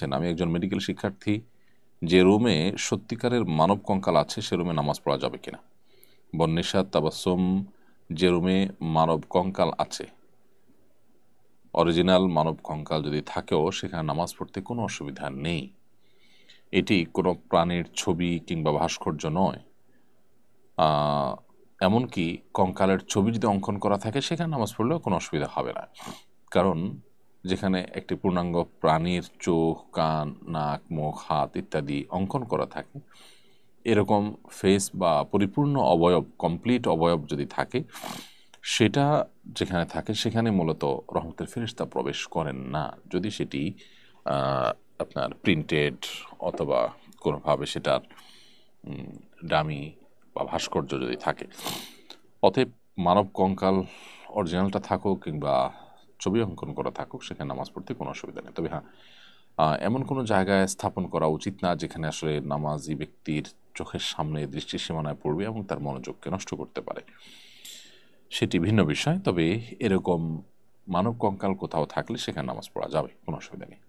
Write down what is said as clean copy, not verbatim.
লিখেছেন, আমি একজন মেডিকেল শিক্ষার্থী, যে রুমে সত্যিকারের মানব কঙ্কাল আছে সে রুমে নামাজ পড়া যাবে কিনা? বন্নিশাত তাবাসসুম, যে রুমে মানব কঙ্কাল আছে, অরিজিনাল মানব কঙ্কাল যদি থাকেও সেখানে নামাজ পড়তে কোনো অসুবিধা নেই। এটি কোনো প্রাণীর ছবি কিংবা ভাস্কর্য নয়। এমনকি কঙ্কালের ছবি যদি অঙ্কন করা থাকে সেখানে নামাজ পড়লেও কোনো অসুবিধা হবে না। কারণ যেখানে একটি পূর্ণাঙ্গ প্রাণীর চোখ, কান, নাক, মুখ, হাত ইত্যাদি অঙ্কন করা থাকে, এরকম ফেস বা পরিপূর্ণ অবয়ব, কমপ্লিট অবয়ব যদি থাকে, সেটা যেখানে থাকে সেখানে মূলত রহমতের ফেরেশতা প্রবেশ করেন না, যদি সেটি আপনার প্রিন্টেড অথবা কোনোভাবে সেটার ডামি বা ভাস্কর্য যদি থাকে। অতএব মানব কঙ্কাল অরিজিনালটা থাকুক কিংবা ছবি অঙ্কন করা থাকুক, সেখানে নামাজ পড়তে কোনো অসুবিধা নেই। তবে হ্যাঁ, এমন কোনো জায়গায় স্থাপন করা উচিত না যেখানে আসলে নামাজি ব্যক্তির চোখের সামনে দৃষ্টি সীমানায় পড়বে এবং তার মনোযোগকে নষ্ট করতে পারে, সেটি ভিন্ন বিষয়। তবে এরকম মানব কঙ্কাল কোথাও থাকলে সেখানে নামাজ পড়া যাবে, কোনো অসুবিধা নেই।